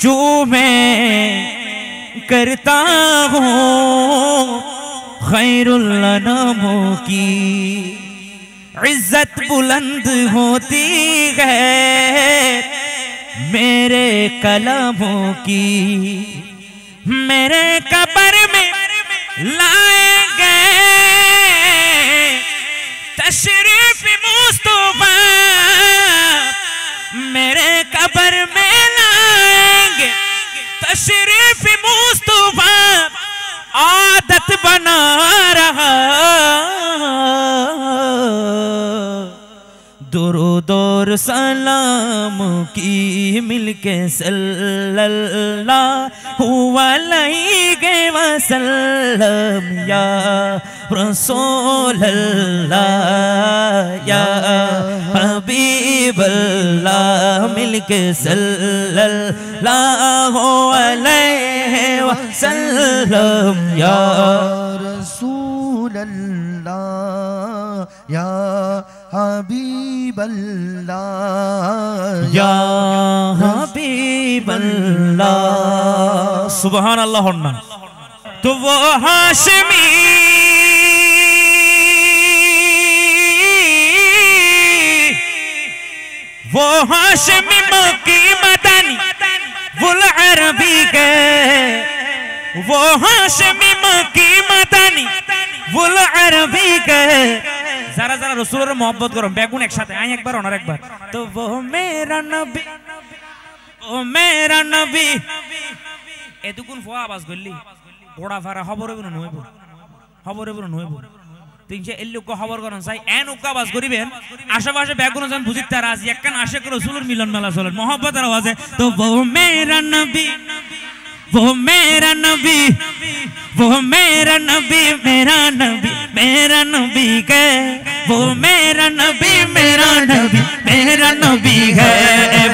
जो मैं करता हूँ खैरुल अनामों की इज्जत बुलंद होती है मेरे कलामों की। मेरे कब्र में लाएंगे तशरीफ मुस्तफा, मेरे कब्र में लाएंगे तशरीफ मुस्तफा, आदत बना रहा दुरूद और सलाम की मिलके सल्लल्लाहु अलैहि वसल्लम या रसूल अल्लाह या हबीब अल्लाह मिलके सल्लल्लाहु अलैहि वसल्लम या रसूल अल्लाह या हबीब अल्लाह या हबीब अल्लाह। सुभान अल्लाह होना। तो वो हाशमी मक्की मदनी वुल अरबी के, वो हाशमी मक्की मदनी वुल अरबी के। जरा जरा रसूलेर मोहब्बत करो बेगुन एक साथ आई एक बार और एक बार। तो वो मेरा नबी ओ मेरा नबी एतुकुन फो आवाज করলি ঘোড়া ফারা খবর হইব না হইব খবর হইব না হইব তিনশে এল্লুক খবর করন চাই এন উক আওয়াজ করিবেন আশেপাশে বেগুন জন বুঝিতে রাজি একখান আশিক রাসূলের মিলন মেলা চলেন মোহব্বতের আওয়াজে। তো वो मेरा नबी वो मेरा नबी वो मेरा नबी मेरा नबी मेरा नबी है, वो मेरा नबी मेरा नबी मेरा नबी है,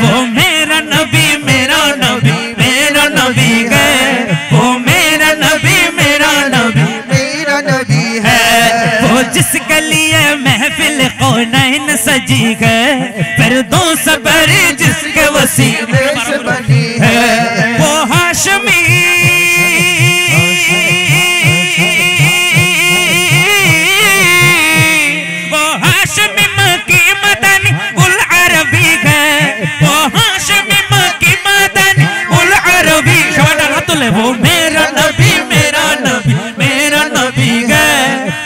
वो मेरा नबी मेरा नबी मेरा नबी है, वो मेरा नबी मेरा नबी मेरा नबी है। वो जिसके लिए महफिल कौनैन सजी है फिरदौस पर जिसके वसीले से बनी है, वो हाशमी वो मेरा नबी मेरा नबी मेरा नबी है,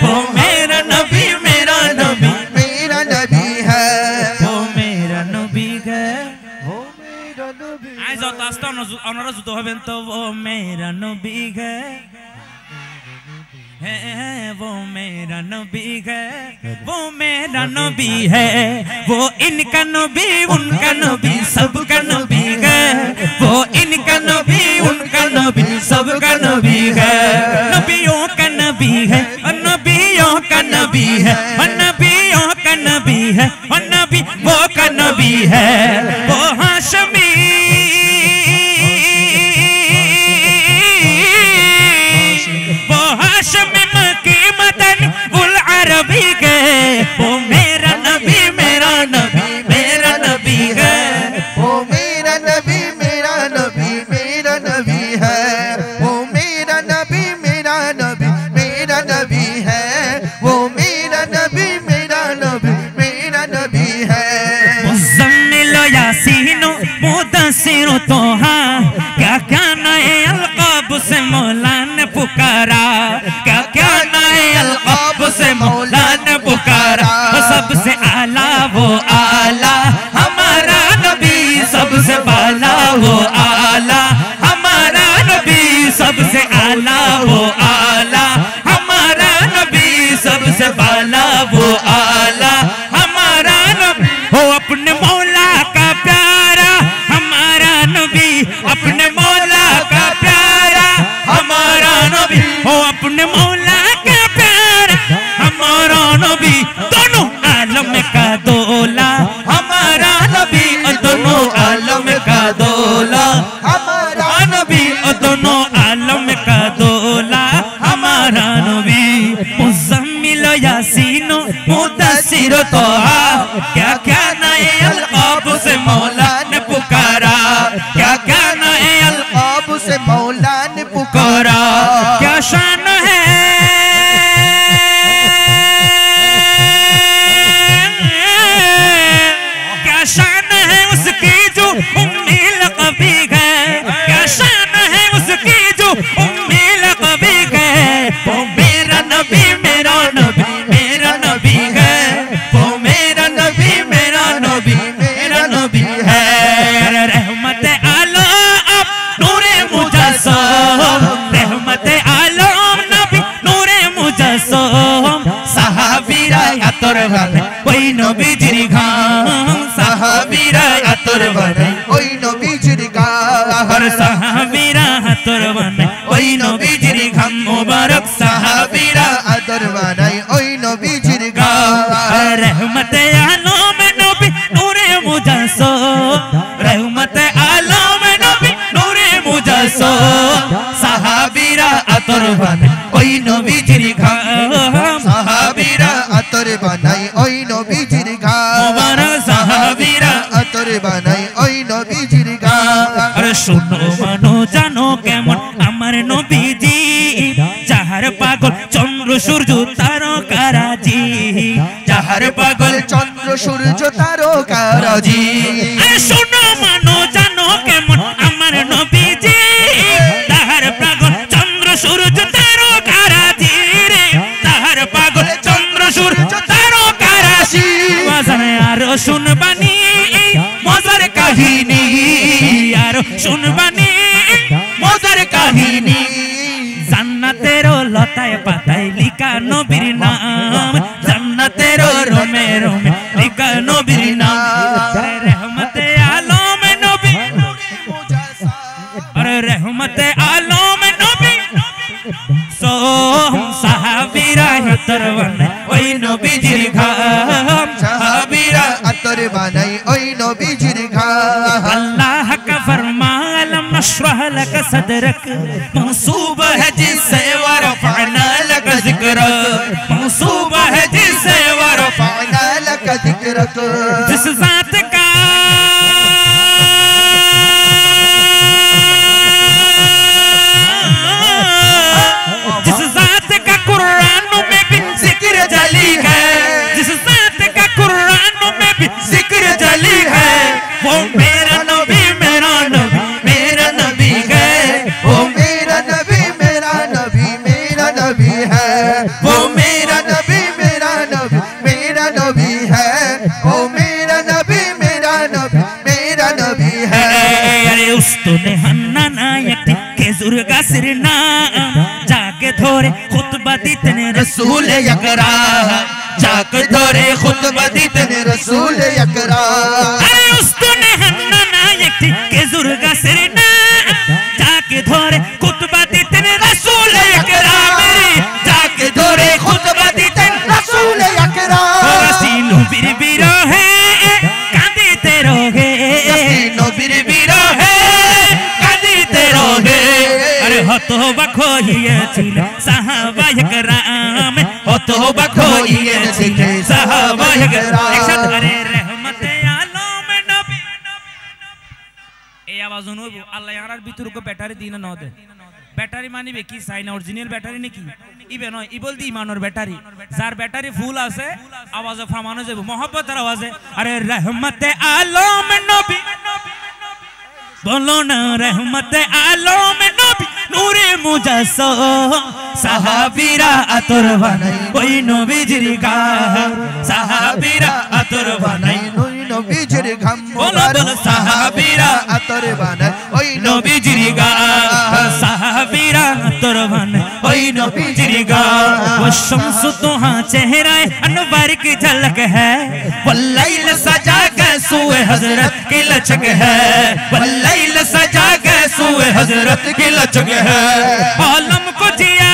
वो मेरा नबी मेरा नबी मेरा नबी है, वो मेरा नबी है, वो मेरा नबी आज आस्ता ओनारा जुतो हबेन। तो वो मेरा नबी है वो मेरा नबी है, वो मेरा नबी है, वो इनका नबी उनका नबी सबका नबी है, वो इनका नबी उनका नबी सबका नबी है, नबियों का नबी है और नबियों का नबी है और नबियों का नबी है और नबी वो का नबी है, वो हाशमी वो हाशमी मक्की मदनी वुल अरबी के, वो मेरा नबी मेरा नबी मेरा नबी है, वो मेरा नबी मेरा नबी मेरा नबी है, वो मेरा नबी मेरा नबी मेरा नबी है, वो मेरा नबी मेरा नबी मेरा नबी है। मुज़म्मिल यासीनो मुदस्सिर तोहा क्या क्या नए अलक़ाब से मौला ने पुकारा, क्या क्या नए अलक़ाब से मौला ने पुकारा, सबसे आला वो आला हमारा नबी, सबसे बाला वो आला हमारा नबी, सबसे आला वो आला हमारा नबी, सबसे बाला वो आला हमारा नबी, हो अपने मौला का प्यारा हमारा नबी, अपने मौला का प्यारा हमारा नबी, हो अपने मौला का प्यारा हमारा नबी, दोनों आलम का दोला हमारा नबी, और दोनों आलम का दोला हमारा नबी, और दोनों आलम का दोला हमारा नबी। मुज़म्मिल यासीनो मुदस्सिर तोहा क्या क्या नए अलक़ाब से मौला ने पुकारा, क्या क्या नए আর সাহাবীরা আতর বানায় ওই নবীজির ঘাম মোবারক সাহাবীরা আতর বানাই ওই নবীজির ঘাম रहमत आलम नबी नूरे मुजस्सो रहमत आलम नबी नूरे मुजस्सो साहाबीरा अतर बने ओई नबीजिर घाम साहाबीरा अतर बनाई ओई नबीजिर घाम मुबारक साहाबीरा अतर बनाई ओई नबीजिर घाम अरे सुनो मानो जानो केमन आमार नबीजी যাহার পাগল চন্দ্র সূর্য তারকারাজি যাহার পাগল চন্দ্র সূর্য তারকারাজি শোনো মানো জানো কেমন আমার নবীজি তাহার পাগল চন্দ্র সূর্য তারকারাজি রে তাহার পাগল চন্দ্র সূর্য তারকারাজি বাজারে আরো শুনবানি মজার কাহিনী আরো শুনবানি মজার কাহিনী জান্নাতেরও লতায় পাতায় লিখা নবীর নাম জান্নাতেরও রোমে রোমে লিখা নবীর নাম रहमते आलम नबी अरे रहमते आलम नबी सो साहाबीरा अतर बानाई ओई नबीजिर घाम साहाबीरा अतर बानाई ओई नबीजिर घाम अल्लाह का फरमान लम नशरह लक सदरक मंसूब है जिससे वरफअना लक ज़िक्रक मंसूब है जिससे वरफअना लक ज़िक्रक जिस ज़ात का जिस ज़ात का कुरान में भी जिक्र जली है जिस ज़ात का कुरान में भी जिक्र जली है वो मेरा नबी मेरा नबी मेरा नबी है वो मेरा नबी मेरा नबी मेरा नबी है वो मेरा नबी मेरा नबी मेरा नबी है वो मेरा नबी मेरा नबी मेरा नबी है अरे उस्तुने हन्ना नायक खेजुर गासिर नाम जाके धोरे खुतबा दितने रसूल यकराम जाके धोरे खुतबा दितने रसूल यकराम अरे उस्तुने हन्ना नायक खेजुर गासिर नाम जाके धोरे खुतबा दितने रसूल यकराम जाके धोरे खुतबा दितने रसूल यकराम रसीनो बिरबिरो है कांदते रहोगे रसीनो बिरबिरो है कांदते रहोगे अरे हतोबा खोइएछिले साहाबा यकराम हतोबा खोइएछिले साहाबा यकराम एकसाथ अरे रहमते आलम नबी এই আওয়াজ অনুভব আল্লাহ ইয়ারার ভিতরকে ব্যাটারি দিনা ন দে ব্যাটারি মানিবে কি সাইনা অরিজিনাল ব্যাটারি নাকি ইবে নয় ই বলদি ইমানের ব্যাটারি যার ব্যাটারি ফুল আছে আওয়াজে ফামানো যাবে mohabbater আওয়াজে আরে রহমতে আলম নবী बोलो ना रहमते आलम नबी नूरे मुजस्सो साहाबीरा अतर बानाई ओई नबीजिर घाम साहाबीरा अतर बानाई ओई नबीजिर घाम बोलो बोलो साहाबीरा अतर बानाई ओई नबीजिर घाम साहाबीरा अतर बानाई ओई नबीजिर घाम वो शम्स तुहा चेहरा अनवर की झलक है वल्लैल सजा के सूए हजरत की लचक है वल्लैल सजा के सूए हजरत की लचक है आलम को जिया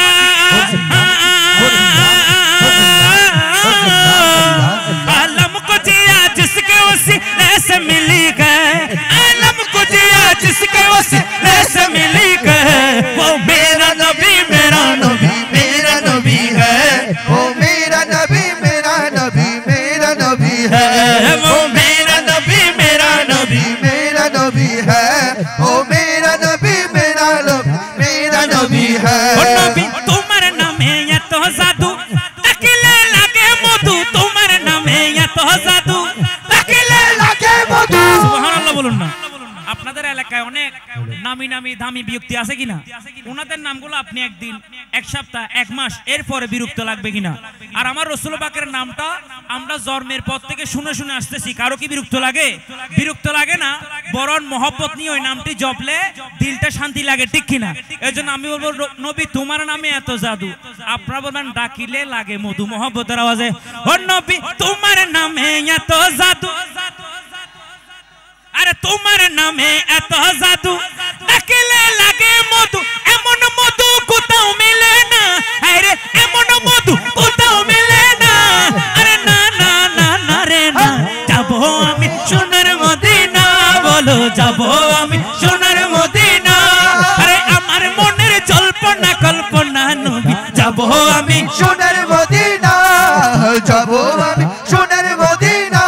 आलम को जिया जिसके वसीले से मिली है आलम को जिया जिसके वसीले से मिली है वो मेरा नबी मेरा नबी मेरा नबी है वो मेरा नबी मेरा नबी मेरा नबी है वो मेरा नबी मेरा नबी मेरा नबी है वो मेरा नबी मेरा नबी मेरा नबी है ओ नबी तुम्हारे नामे या तो जादू तकिले लगे मधु तुम्हारे नामे या तो जादू तकिले लगे मधु সুবহানাল্লাহ বলুন না আপনাদের এলাকায় অনেক নামি নামি দামি বিরক্তি আছে কিনা ওনাদের নামগুলো আপনি একদিন এক সপ্তাহ এক মাস এরপরে বিরক্ত লাগবে কিনা আর আমার রাসূল পাকের নামটা আমরা জন্মের পর থেকে শুনে শুনে আসতেছি কারো কি বিরক্ত লাগে না বরং মহব্বত নিয়ে ওই নামটি জপলে দিলটা শান্তি লাগে ঠিক কিনা এজন্য আমি বলবো নবী তোমার নামে এত জাদু আপনারা বলবেন ডাকিলে লাগে মধু মহব্বতের আওয়াজে ও নবী তোমার নামে এত জাদু अरे तुम्हारे नामे एत जादू যাবো আমি সোনার মদিনা আরে আমার মনের জল্পনা কল্পনা নবী যাবো আমি সোনার মদিনা যাবো আমি সোনার মদিনা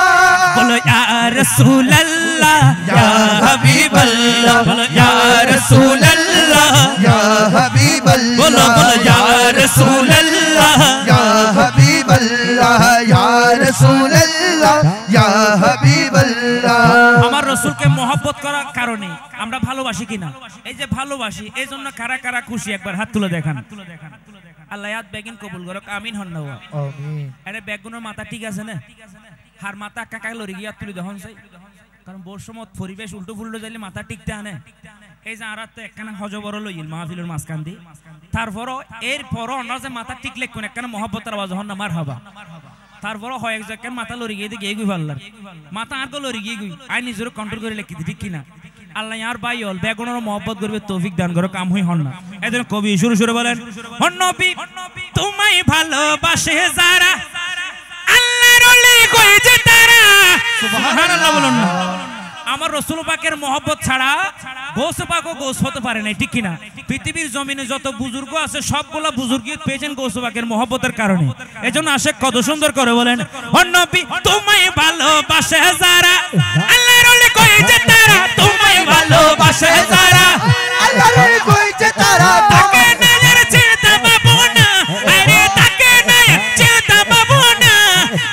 বলো ইয়া রাসূলুল্লাহ ইয়া হাবিবাল্লাহ বলো ইয়া রাসূলুল্লাহ ইয়া হাবিবাল্লাহ বলো বলো ইয়া রাসূলুল্লাহ ইয়া হাবিবাল্লাহ ইয়া রাসূলুল্লাহ ইয়া হাবিবাল্লাহ আমার রাসূলকে মহব্বত করার কারণে আমরা ভালোবাসি কিনা এই যে ভালোবাসি এইজন্য কারা কারা খুশি একবার হাত তুলে দেখান আল্লাহ ইয়াদ বেগিন কবুল করুক আমিন হন না আমিন আরে বেগুনের মাথা ঠিক আছে না হার মাথা কাকাই লরি গিয়া তুলে দেখুন চাই কারণ বর্ষমত পরিবেশ উল্টো ফুল্টো যাইলে মাথা টিকতে আনে এই যে আর তো একখানা হজবর লইল মাহফিলের মাঝখান দিয়ে তারপরও এরপরও অন্য যে মাথা টিকলে কোন একখানা মহব্বতের আওয়াজ হন না মার হাবা তারপরও হয় এক জায়গায় মাথা লরি গিয়ে গিয়ে গুই পারলার মাথা আর লরি গিয়ে গুই আই নিজের কন্ট্রোল করে লেখি ঠিক কিনা আল্লাহ আর ভাই হল বেগুনের মহব্বত করবে তৌফিক দান করো কাম হই হন না এদের কবি শুরু শুরু বলেন হন নবী তোমায় ভালোবাসে যারা আল্লাহর ওলি কই যে তারা সুবহানাল্লাহ বলুন না আমার রাসূল পাকের মহব্বত ছাড়া গৌস পাকও গৌস হতে পারে না ঠিক কিনা পৃথিবীর জমিনে যত বুজুর্গ আছে সবগুলা বুজুর্গি পেয়েছেন গৌস পাকের মহব্বতের কারণে এজন্য আশেক কত সুন্দর করে বলেন ও নবী তোমায় ভালোবাসে যারা আল্লাহর ওলি কই যে তারা তোমায় ভালোবাসে যারা আল্লাহর ওলি কই যে তারা তাকে নজর চিন্তা বাবু না আরে তাকে নজর চিন্তা বাবু না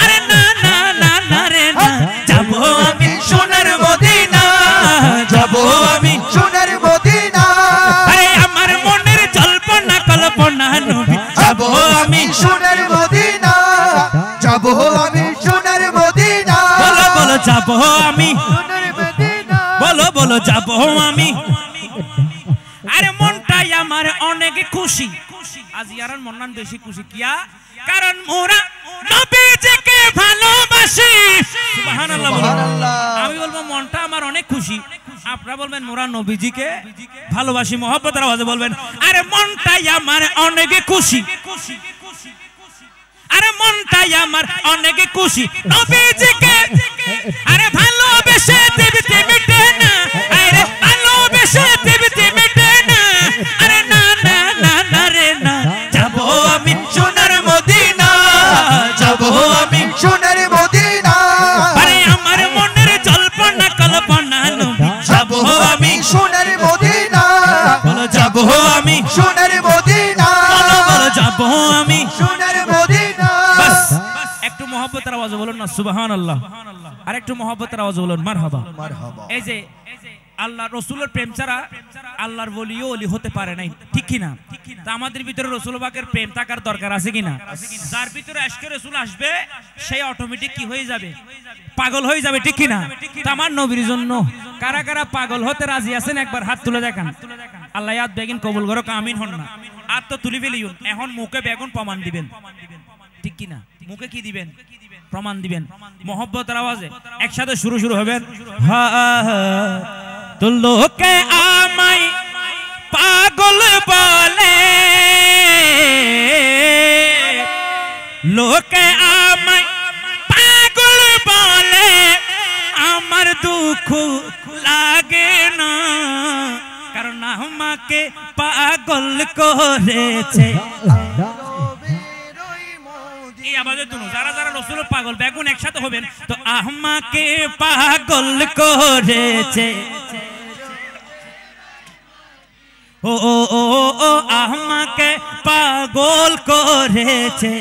আরে না না না না রে না যাবো আমি সোনার মদিনা যাবো আমি সোনার মদিনা আরে আমার মনের জল্পনা কল্পনা নবী যাবো আমি সোনার মদিনা যাবো আমি সোনার মদিনা বলো বলো যাবো আমি সোনার মদিনা বলো বলো যাবো আমি আরে মনটাই আমার অনেক খুশি আজ ইয়ারার মন বেশি খুশি কিয়া কারণ মোরা নবীজিকে ভালোবাসি সুবহানাল্লাহ আমি বলবো মনটা আমার অনেক খুশি আপনারা বলবেন মোরা নবীজিকে ভালোবাসি মহব্বতের আওয়াজে বলবেন আরে মনটাই আমার অনেক খুশি আরে মনটাই আমার অনেক খুশি নবীজিকে আরে ভালোবেসে দেবতে মিটে না আরে ভালোবেসে দেবতে মিটে না আরে না না না না রে না যাবো আমি সোনার মদিনা যাবো আমি সোনার মদিনা আরে আমার মনের জল্পনা কল্পনা নবী যাবো আমি সোনার মদিনা বলো যাবো আমি সোনার মদিনা বলো বলো যাবো আমি সোনার মদিনা বাস একটু মহব্বতের আওয়াজ বলুন না সুবহানাল্লাহ আর একটু মহব্বতের আওয়াজ বলুন মারহাবা মারহাবা এই যে আল্লাহ রাসূলের প্রেম ছাড়া আল্লাহর ওলিও ওলি হতে পারে নাই ঠিক কি না তা আমাদের ভিতরে রাসূল পাকের প্রেম থাকার দরকার আছে কিনা যার ভিতরে আশকে রাসূল আসবে সেই অটোমেটিক কি হয়ে যাবে পাগল হয়ে যাবে ঠিক কি না তা আমার নবীর জন্য কারা কারা পাগল হতে রাজি আছেন একবার হাত তুলে দেখান আল্লাহ ইয়াদ বেগিন কবুল করুক আমিন হন না আর তো তুলি ফেলিউন এখন মুখে বেগুন প্রমাণ দিবেন ঠিক কি না মুখে কি দিবেন প্রমাণ দিবেন মহব্বতের আওয়াজে একসাথে শুরু শুরু হবেন তো লোকে আমায় পাগল বলে লোকে আমায় পাগল বলে আমার দুঃখ লাগে না কারণ আমাকে পাগল করেছে এই আওয়াজে দুনো যারা যারা রাসূলের পাগল বেগুন একসাথে হবেন তো আমাকে পাগল করেছে ও ও ও ও আমাকে পাগল করেছে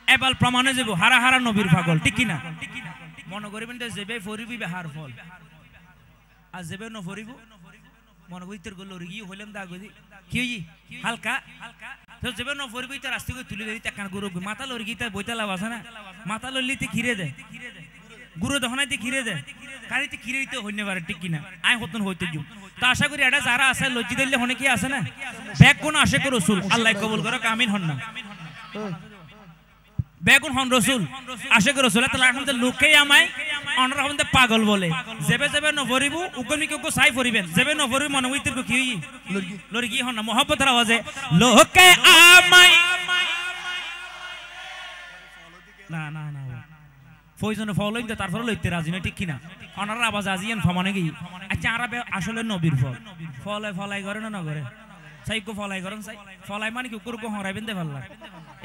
এবার প্রমাণে যাব হারা হারা নবীর পাগল ঠিক কি না মনে করিবেন যে যেবে ফরিবি বেহার ফল আর যেবে ন ফরিব মনে কইতের গল রিগি হইলাম দা গদি কি হালকা তো যেবে ন ফরিব তো রাস্তা কই তুলি দেই টাকা গুরু মাথা লরি গিতা বইতা লাভ আছে না মাথা ললিতে খিরে দে গুরু দহনাইতে খিরে দে কারিতে খিরে দিতে হইনে পারে ঠিক কি না আই হতন হইতে যু তো আশা করি এটা যারা আছে লজ্জি দিলে হনে কি আছে না ব্যাগ কোন আশা করি রাসূল আল্লাহ কবুল করুক আমিন হন না বেগুন হন রাসূল আশা করি রাসূল তাআলা এখন লোকে আমায় অনরা হন পাগল বলে যেবে যেবে ন ভরিবু উগমিকে কো সাই ভরিবেন যেবে ন ভরিবু মনে হইতে কি হই লরি কি হন না মহব্বতের আওয়াজে লোকে আমায় না না না ফয়জনে ফলই দে তারপরে লইতে রাজি না ঠিক কিনা ওনার আওয়াজ আজিয়ান ফমানে কি আচ্ছা আরবে আসলে নবীর ফল ফলে ফলাই করে না করে সাইকো ফলাই করেন সাই ফলাই মানে কি কুরকো হরাইবেন দে ভাল্লা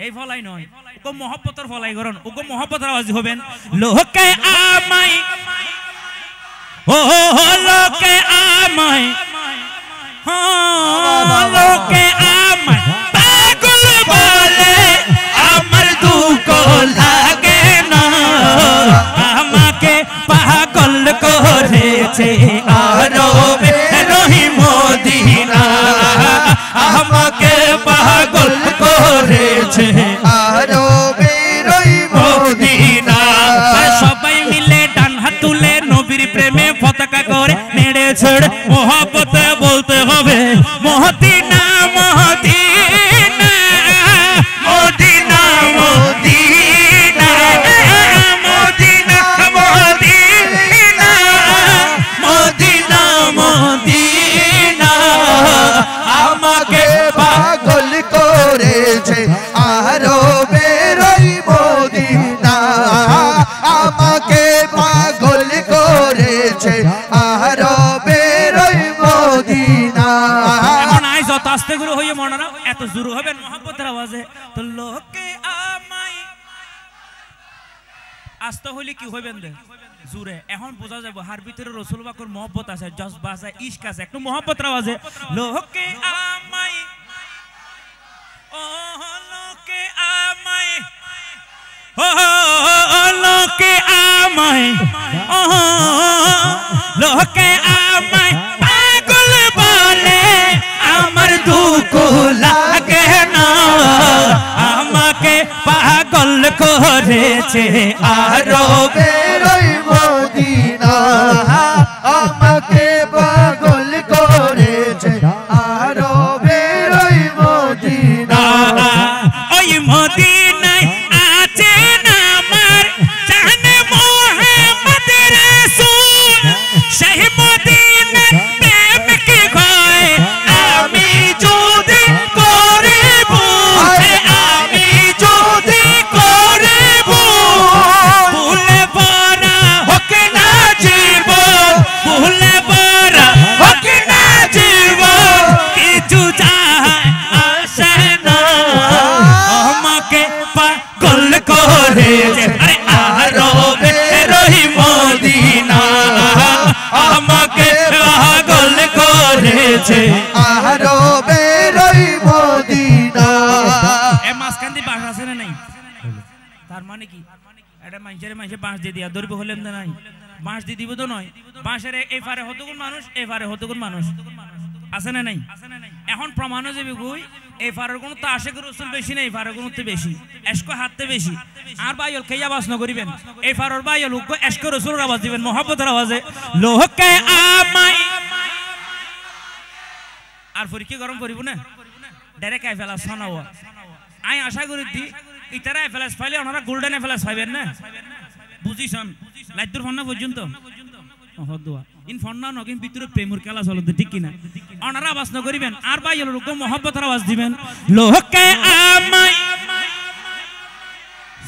এই ফলাই নয় ওকো মহব্বতের ফলাই করেন ওকো মহব্বতের আওয়াজ হবেন লোকে আমায় ও লোকে আমায় লোকে আমায় পাগল বলে আমার দুঃখ লাগে না আমাকে পাগল করেছে আরবে রহিম মদিনা আমাকে পাগল করেছে আরবে রহিম মদিনা সবাই মিলে ডান হাত তুলে নবীর প্রেমে পতাকা করে নেড়ে ছেড়ে মহব্বতে বলতে হবে Medina Medina Medina Medina Medina Medina Medina Medina আমাকে পাগল করেছে আরবে রহিম মদিনা আমাকে পাগল করেছে আরবে রহিম মদিনা এখন আইস অত আস্তে করে হইয়ে মনে না এত জোর হবেন মহব্বতের আওয়াজে তো লোকে আমায় আস্তে হইলে কি হইবেন দে জোরে এখন বোঝা যাবে হার ভিতরে রাসূল পাকের মহব্বত আছে জজবা আছে ইশক আছে একটু মহব্বতের আওয়াজে লোকে আমায় ও লোকে আমায় ও লোকে আমায় ও লোকে আমায় পাগল বলে আমার দুঃখ লাগে না আমাকে পাগল করেছে আরবে রহিম মদিনা আমাকে পাগল করেছে আরবে রহিম মদিনা ওই মদিনায় আছে না আমার জানে মোহাম্মদ রাসূল সেই মদিনার প্রেম কি হয় আমি যদি করিব আমি যদি করিব ভুলে ভরা হোক না জীবন ভুলে ভরা হোক না জীবন কিছু যায় আসে না আমাকে পাগল করেছে আরে আরবে রহিম মদিনা আমাকে পাগল করেছে আরবে রহিম মদিনা এ মাসকান্দি বাস আছে না নাই তার মানে কি এটা মানুষের বাঁশ দিয়ে দিয়া ধরবে হলেন না নাই বাঁশ দিয়ে দিব তো নয় বাঁশের এই পারে হতগুণ মানুষ এই পারে হতগুণ মানুষ আছে না নাই এখন প্রমাণ যাবে গুই এই পারের কোন তো আশেক রাসূল বেশি নাই পারের কোন তো বেশি এশকো হাতে বেশি আর বাইল কে আওয়াজ ন করিবেন এই পারের বাইল উকো এশকো রাসূলের আওয়াজ দিবেন মহব্বতের আওয়াজে লোকে আমায় আর ফরি কি গরম করিব না ডাইরেক্ট আই ফেলা শোনাও আই আশা করি দি ইতারা এফএলএস ফাইলে ওনারা গোল্ডেন এফএলএস পাইবেন না বুঝিছন লাইদুর ফন্না পর্যন্ত হদুয়া ইন ফন্না নকিন ভিতরে প্রেমর খেলা চলতে ঠিক কিনা ওনারা আওয়াজ ন করিবেন আর ভাই হলো রকম মহব্বতের আওয়াজ দিবেন লোকে আমায়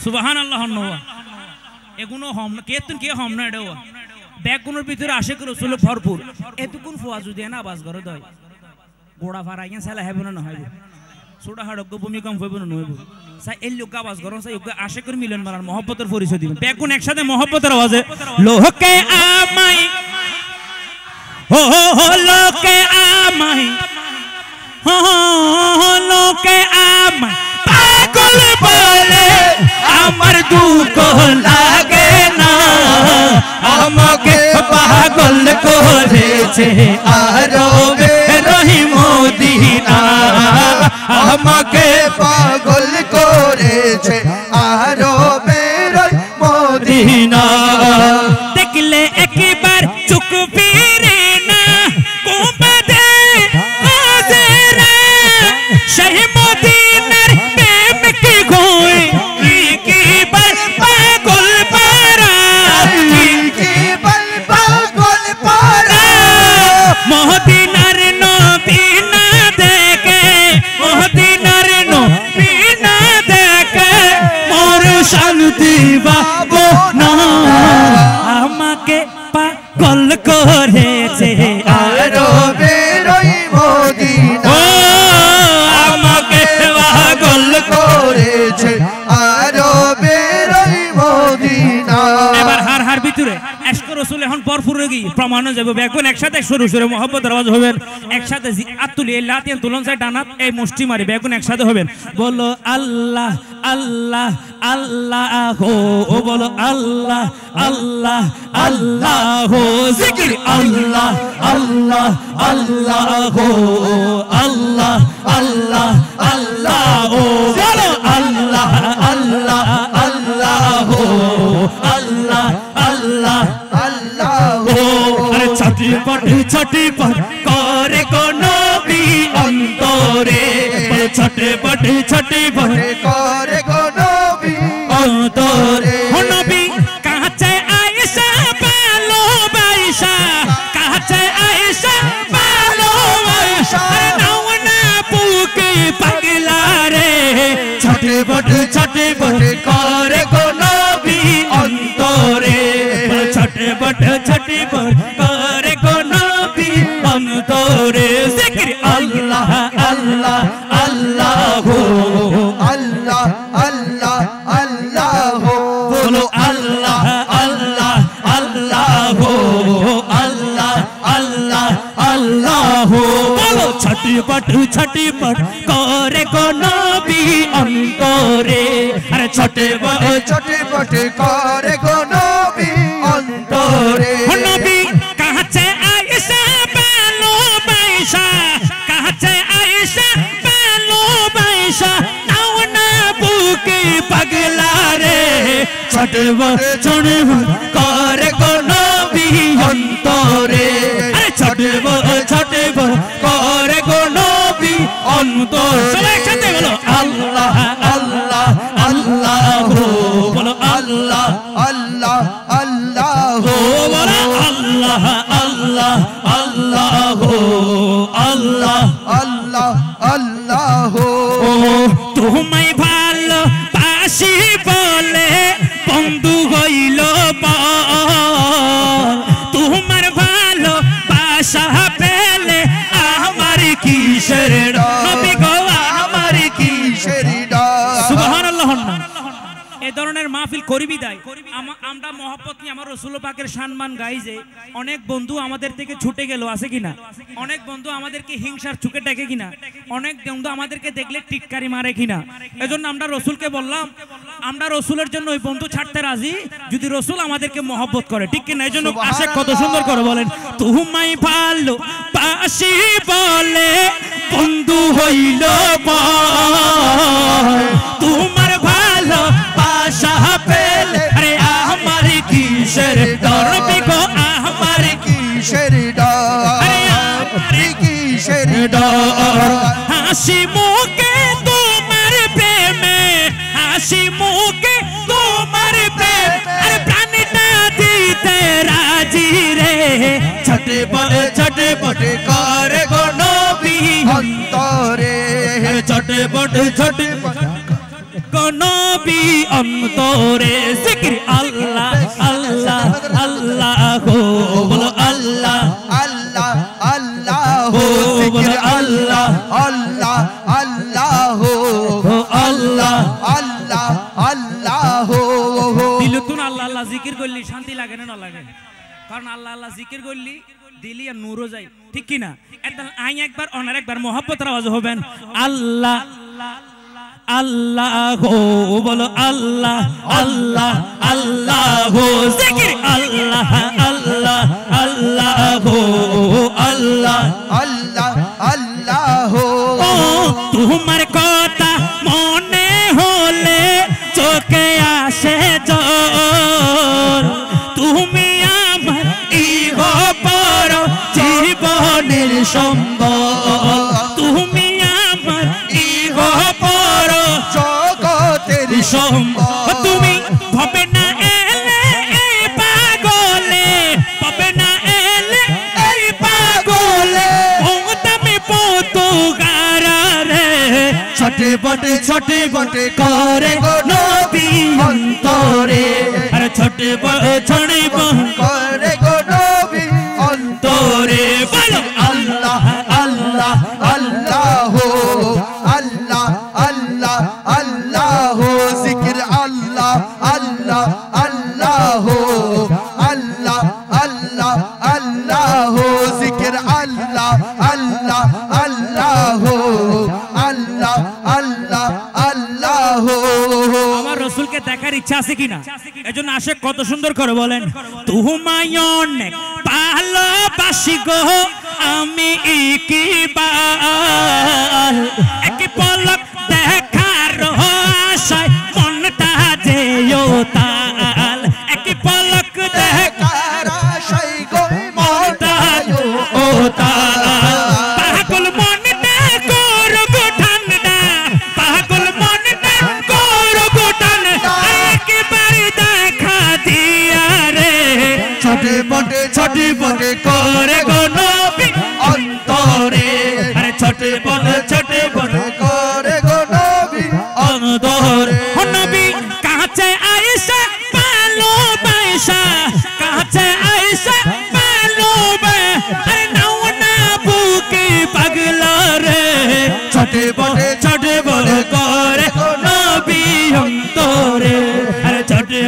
সুবহানাল্লাহ নওয়া এগুনো হম না কেতুন কে হম না এডোয়া ব্যাগুনোর ভিতরে আশিক রাসূল ভরপুর এতকুন ফওয়াজ যদি না আওয়াজ করে দয় গোড়া ফারাইয়া সালা হেবন না হইবে ছোট হাড়ক ভূমিকম্প হইব না হইব সাই এই লোক আওয়াজ করন সাই আশিকের মিলন মারার মহব্বতের পরিচয় দিবেন ব্যাগুন একসাথে মহব্বতের আওয়াজে লোকে আমায় ও লোকে আমায় ও লোকে আমায় পাগল বলে আমার দুঃখ লাগে না আমাকে পাগল করেছে আরবে রহিম মদিনা আমাকে পাগল করেছে আরবে রহিম মদিনা দেখলে একবার চোখ ফিরে না কুমদে হাজরা সেই মদিনার প্রেম কি গই কি বার পাগল পারা কি বল পাগল পারা মদিনার নবী না দেখে মদিনার করেছে আরবের ওই মদিনা আমাকে পাগল করেছে আরবের ওই মদিনা। এবার হার হার ভিতরে এশক রাসূল এখন ভরপুর হয়ে গিয়ে প্রমাণ হয়ে যাবে। এখন একসাথে সুরে সুরে মহব্বতের আওয়াজ হবেন, একসাথে আতুলি এই লাতিয়ান তুলন চাই ডানাত এই মুষ্টি মারি এখন একসাথে হবেন। বলো আল্লাহ আল্লাহ আল্লাহ হো, ও বলো আল্লাহ আল্লাহ আল্লাহ হো, জিকির আল্লাহ আল্লাহ আল্লাহ হো, আল্লাহ আল্লাহ আল্লাহ হো, বলো আল্লাহ আল্লাহ আল্লাহ হো, আল্লাহ আল্লাহ আল্লাহ হো। আরে ছটি পট করে কোন নবী অন্তরে, ছটি পট করে গো নবী অন্তরে। ও নবী কাছে আয়েশা ভালোবাসা, কাছে আয়েশা ভালোবাসা, নাও না বুকে পাগলা রে, ছটি পট করে গো নবী অন্তরে, ছটি পট করে গো নবী অন্তরে, জিকির আল্লাহ আল্লাহ আল্লাহ হো, আল্লাহ আল্লাহ আল্লাহ হো, বলো আল্লাহ আল্লাহ আল্লাহ হো, আল্লাহ আল্লাহ আল্লাহ হো, বলো ছটপট করে গো নবী অন্তরে, আরে ছটপট করে গো নবী অন্তরে। ও নবী কাছে আয়েশা ভালোবাসা, কাছে আয়েশা ভালোবাসা, নাও না বুকে পাগলা রে, ছটপট করে গো নবী অন্তরে, আরে ছটপট করে গো নবী অন্তরে। সবাই একসাথে বলো আল্লাহ আল্লাহ আল্লাহ হো, বলো আল্লাহ আল্লাহ আল্লাহ হো, হো, বলো আল্লাহ আল্লাহ আল্লাহ হো, আল্লাহ আল্লাহ আল্লাহ হো। ও তোমায় ভালোবাসি বলে বন্ধু হইল পর, তোমার ভালোবাসা পেলে আমার কিসের নবী গো, আমার কিসের ডর। সুবহানাল্লাহ। এই ধরনের মাহফিল করি বিদায় আমরা মহব্বত নিয়ে আমার রাসূল পাকের সম্মান গাই যে অনেক বন্ধু আমাদের থেকে ছুটে গেল, আছে কিনা? অনেক বন্ধু আমাদেরকে হিংসার চোখে দেখে কিনা? অনেক বন্ধু আমাদেরকে দেখলে টিটকারি মারে কিনা? এজন্য আমরা রাসূলকে বললাম আমরা রাসূলের জন্য ওই বন্ধু ছাড়তে রাজি যদি রাসূল আমাদেরকে মহব্বত করে, ঠিক কিনা? এজন্য আশিক কত সুন্দর করে বলেন তোমায় ভালোবাসি বলে বন্ধু হইল পর, তোমার ভালো বাসা পেলে আরে আমার কিসের ডর গো, আমার কিসের ডর, কিসের ডর। হাসি মুখে তোমার প্রেমে, হাসি মুখে তোমার প্রেম, আরে প্রাণটা দিতে রাজি রে, ছটপট করে গো নবী অন্তরে, ছটপট নবী অন্তরে, জিকির আল্লাহ আল্লাহ আল্লাহ হো, বলো আল্লাহ আল্লাহ আল্লাহ হো, হো, বলো আল্লাহ আল্লাহ আল্লাহ হো, আল্লাহ আল্লাহ আল্লাহ হো। দিলতুন আল্লাহ আল্লাহ জিকির করলি শান্তি লাগে না লাগে? কারণ আল্লাহ আল্লাহ জিকির করলি দিলি আর নূরও যায়, ঠিক কিনা? একদম আই একবার অনার একবার মহব্বতের আওয়াজ হবেন আল্লাহ আল্লাহ হো, বলো আল্লাহ আল্লাহ আল্লাহ হো, জিকির আল্লাহ আল্লাহ আল্লাহ হো, আল্লাহ আল্লাহ আল্লাহ হো। ও তোমার কথা মনে হলে চোখে আসে জল, তুমি আমার ইহ পর জীবনের সম্বল, তুমি আমার ইহ পর জগতের সম্বল, তুমি হবে না এলে এই পাগলে, হবে না এলে এই পাগলে, তুমি পতো গারে, ছটপট করে নবী অন্তরে, আরে ছটপট করে গো নবী অন্তরে। अल्लाह हो जिक्र अल्लाह अल्लाह अल्लाह हो अल्लाह अल्लाह अल्लाह हो আমার রাসূলকে দেখার ইচ্ছা আছে কিনা এজন্য আশিক কত সুন্দর করে বলেন তুহুমায় অনেক ভালোবাসি গো আমি ইকবাল এক পলক দেখার আশায় মনটা যেও তাল এক পলক দেখার আশায় গো মনটা যেও তাল পাগল মনটা করো গো ঠান্ডা পাগল মনটা করো গো ঠান্ডা একবার দেখা দিয়া রে ছোটে মোটে করে গো নবী অন্তরে আরে ছোটে মোটে করে গো নবী অন্তরে ও নবী কাছে আয়েশা ভালোবাসা কাছে আয়েশা ভালোবাসা আরে নাও না বুকে পাগলা রে ছোটে মোটে করে নবী অন্তরে আরে ছোটে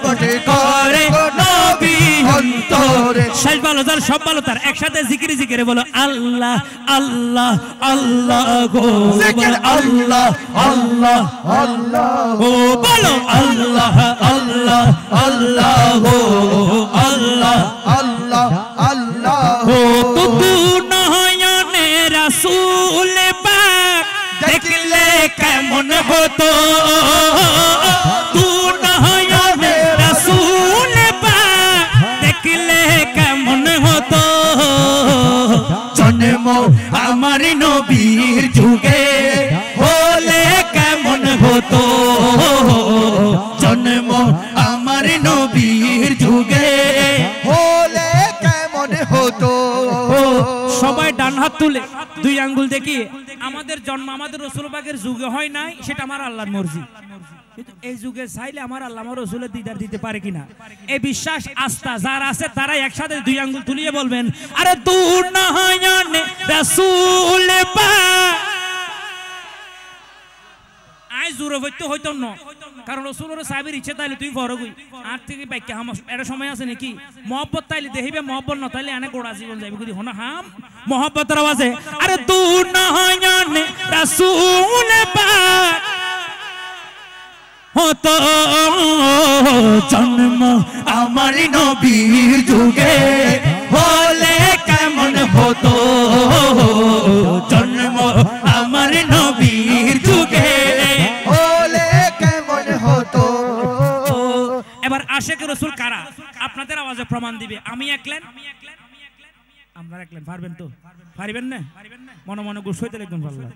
মোটে করে নবী অন্তরে শেষ ভালো যার সব ভালো তার একসাথে জিকিরে বলো আল্লাহ আল্লাহ আল্লাহ গো জিকির আল্লাহ আল্লাহ আল্লাহ গো বলো আল্লাহ আল্লাহ আল্লাহ গো আল্লাহ আল্লাহ আল্লাহ গো তু নয়নে রাসূল পাক দেখলে কেমন হতো তু নয়নে রাসূল পাক দেখলে কেমন হতো জন্ম আমার নবীর যুগে হলে কেমন হতো জন্ম আমার নবীর যুগে হলে কেমন হতো সবাই ডান হাত তুলে দুই আঙ্গুল দেখিয়ে আমাদের জন্ম আমাদের রাসূল পাকের যুগে হয় নাই সেটা আমার আল্লাহর মর্জি কিন্তু এই যুগে চাইলে আমার আল্লাহ আমার রাসূলের দিদার দিতে পারে কিনা এই বিশ্বাস আস্থা যার আছে তারাই একসাথে দুই আঙ্গুল তুলিয়ে বলবেন আরে দূর নয়নে রাসূল পাক আই জোরে হইতো না কারণ রাসূলের সাহাবীর ইচ্ছে তাইলে তুই ফরগই আর থেকে বাইকে আমার এটা সময় আছে নাকি mohabbat তাইলে দেখিবে mohabbat না তাইলে আনে গোড়া জীবন যাইবে কদি হনা হাম mohabbater আওয়াজে আরে দূর নয়নে রাসূল পাক হতো জন্ম আমার নবীর যুগে হলে কেমন হতো জন্ম আমার নবীর যুগে হলে কেমন হতো এবার আশিক রাসূল কারা আপনাদের আওয়াজে প্রমাণ দিবে আমি একলেন আমরা একলেন পারবেন তো পারবেন না মনে মনে গুছাইতে একদম পারলা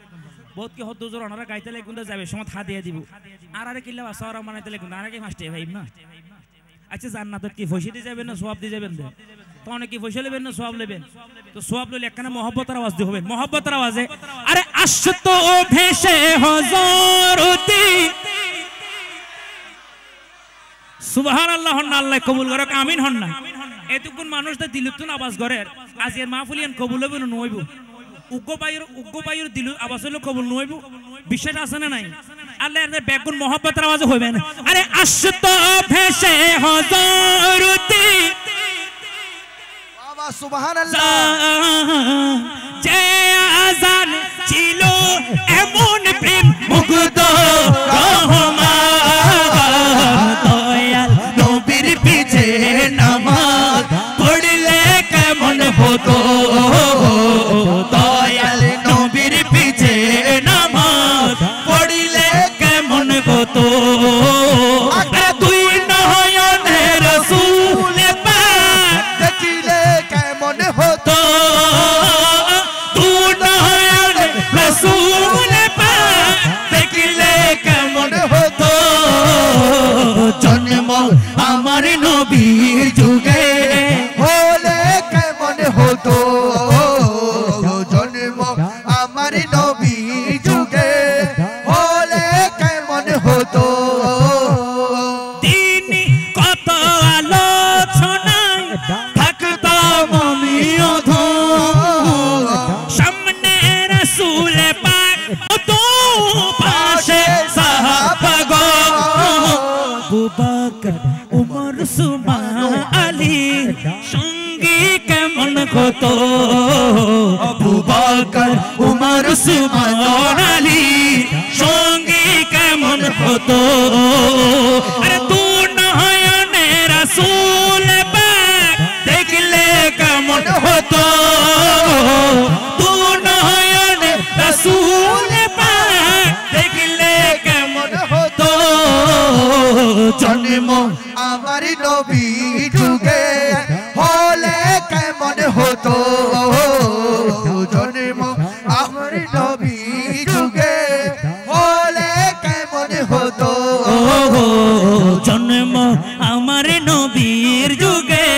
বহুত কি হদ জোর ওনারা গাইতে লাগুন যাবে সময় থা দিয়ে দিব আর আরে কিল্লা সারা মানাইতে লাগুন আর কি ফাস্টে ভাই না আচ্ছা জান্নাতত কি পয়সা দিয়ে যাবেন না সওয়াব দিয়ে যাবেন তো অনেক কি পয়সা নেবেন না সওয়াব নেবেন তো সওয়াব লইলে একখানা মহব্বতের আওয়াজ দিবেন মহব্বতের আওয়াজে আরে আশতো ভেসে হযরতি সুবহানাল্লাহ হন আল্লাহ কবুল করক আমিন হন না এতক্ষণ মানুষ তো দিলুতুন আওয়াজ করে আজকের মাহফিলিয়ান কবুল হবে না নইব উগ্র বায়ুর দিল আওয়াজ হলো কবুল নইব বিশ্বাস আছে না নাই আল্লাহ এর বেগুন মহব্বতের আওয়াজ হইবেন আরে আশতো ভেসে হযরতি বাবা সুবহানাল্লাহ যে আযান ছিল এমন প্রেম মুগ্ধ রহমান দয়াল নবীর পিছে নামাজ পড়লে কেমন হতো দয়াল নবীর পিছে নামাজ পড়লে কেমন হতো দুই নয়নে রাসূল পাক দেখিলে কেমন হতো দুই নয়নে রাসূল পাক দেখলে কেমন হতো হতো আবু বকর উমর উসমান আলী সঙ্গে কেমন হতো আরে তু নয়নে রাসূল পাক দেখলে কেমন হতো তু নয়নে রাসূল পাক দেখলে কেমন হতো জন্ম আমার নবী যুগে হলে কেমন হতো জন্ম আমার নবী যুগে হলে কেমন হতো জন্ম আমার নবীর যুগে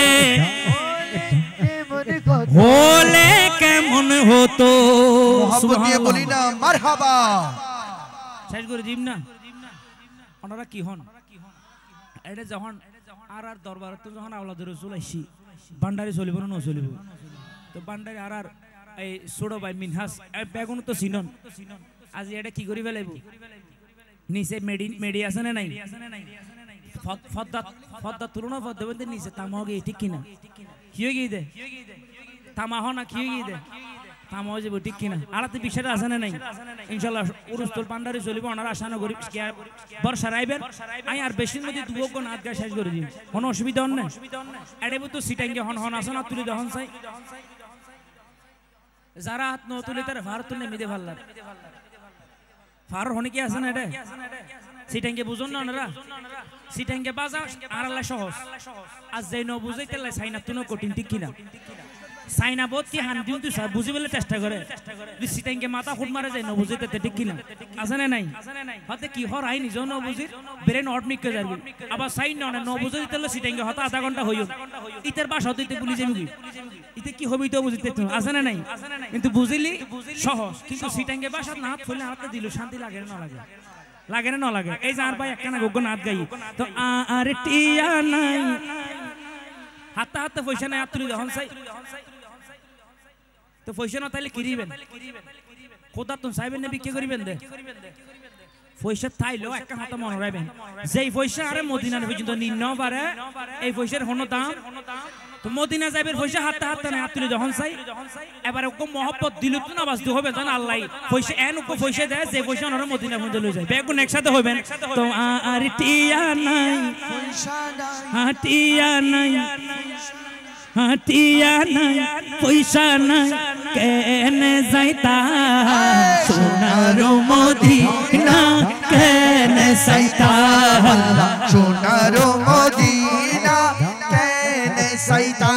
হলে কেমন হতো সুবহানাল্লাহ বলি না মারহাবা শেষ করে জিম না ওনারা কি হন এটা যখন আর দরবার তো যখন আওলাদ রাসূল আইছি ভান্ডারি চলিব না চলিব তো ভান্ডারি আর এই ছোট ভাই মিনহাস বেগুন তো চিনন আজ এটা কি করি ফেলাইব নিচে মেডি আছে না নাই ফদ্দা তুলনা ফদ্দা বলতে নিচে তামাগে ঠিক কিনা কি হয়ে গিয়ে দে তামা হ না কি হয়ে গিয়ে দে তামাও যাবো ঠিক কিনা আলাতে বিষয়টা আছে না নাই ইনশাল্লাহ উরুস্তল পান্ডারি চলিব ওনারা আশা করি বর্ষা রাইবেন আই আর বেশির মধ্যে দুবক নাচ গা শেষ করে দিন কোনো অসুবিধা হন না এডেবো তো সিটাঙ্গে হন হন আসন তুলি দহন চাই যারা হাত ন তুলি তারা ভার তুলে মিদে ভাল লাগে ফার হনে কি আছে না এটা সিটাঙ্গে বুঝুন না ওনারা সিটাঙ্গে বাজা আর আল্লাহ সহজ আজ যাই ন বুঝাই তাহলে সাইনা তুনো কঠিন ঠিক কিনা সাইনা বতি হান দিন তুই বুঝি বলে চেষ্টা করে সিটাঙ্গে মাথা ফুট মারে যায় ন বুঝাইতে ঠিক কিনা আছে না নাই হতে কি হর আই নিজেও ন বুঝির ব্রেন অট মিকে যাবি আবার সাইন ন বুঝাই তাহলে সিটাঙ্গে হতে আধা ঘন্টা হইও ইতের বাস হতে পুলিশ যাবি ইতে কি হবি তো বুঝতে আছে না নাই কিন্তু বুঝিলি সহজ কিন্তু সিটাঙ্গে বাসা না হাত ফুলে হাতে দিল শান্তি লাগে না লাগে লাগে না লাগে এই যে আর ভাই একখানা গোগ্য নাচ গাই তো আর টিয়া নাই হাতে হাতে পয়সা নাই হাত তুলি যখন চাই তো পয়সা না তাইলে কিরিবেন খোদা তুমি চাইবেন না বিক্রি করিবেন দে পয়সা থাইলেও একটা হাতে মনে রাখবেন যেই পয়সা আরে মদিনার পর্যন্ত নিম্ন পারে এই পয়সার হনো দাম তো মদিনা যাইবের পয়সা হাতে হাতে না হাত তুলে যখন চাই এবারে ওকে মহব্বত দিল তো না বাঁচতে হবে জান আল্লাহ পয়সা এন ওকে পয়সা দেয় যে পয়সা ওনারা মদিনা পর্যন্ত লয়ে যায় বেগুন একসাথে হবেন তো আর টিয়া নাই হাটিয়া নাই হাটিয়া নাই পয়সা নাই কেনে যাইতা সোনার মদিনা কেনে যাইতা সোনার মদিনা কেনে যাইতা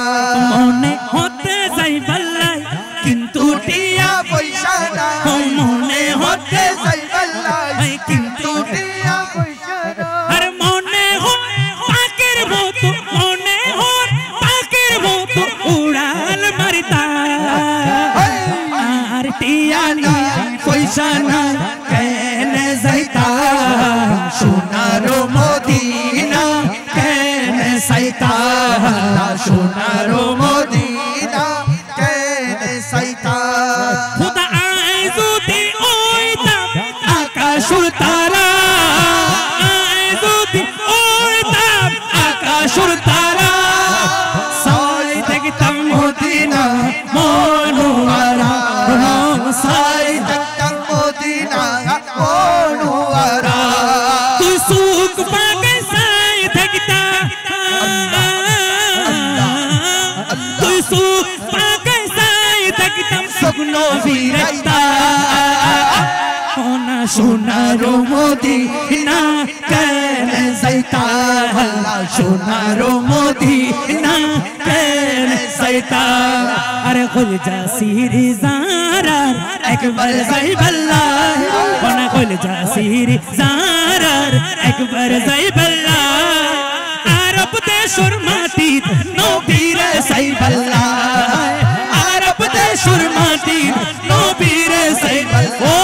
মনে হতে যাই বাল্লাই কিন্তু টিয়া পয়সা নাই মনে হতে যাই বাল্লাই কিন্তু টিয়া পয়সা নাই আর মনে হয় পাকের মতো মনে হয় পাকের মতো উড়াল মারিতা আর টিয়া নাই পয়সা নাই কেনে যাইতা সোনার মদিনা কেনে যাইতা সোনার মদিনা কেনে যাইতা খুদা আই যদি ওইতাম আকাশ তারা আই যদি ওইতাম আকাশ তারা সাই দেখতাম মদিনা মনোয়ারা সাই দেখতাম মদিনা মনোয়ারা তুই সুখ পাগে সাই দেখতাম তুই সুখ পাগে সাই দেখতাম শুকনো বিরাইতা সোনা সোনার মদিনা কেনে যাইতা সোনার মদিনা কেনে যাইতা আরে কল জাসিরি জারার একবার যাই বল্লা কোনা কল জাসিরি জারার একবার যাই বল্লা আরব দেশর মাটিত নবীর সাই বল্লা আরব দেশর মাটিত নবীর সাই বল্লা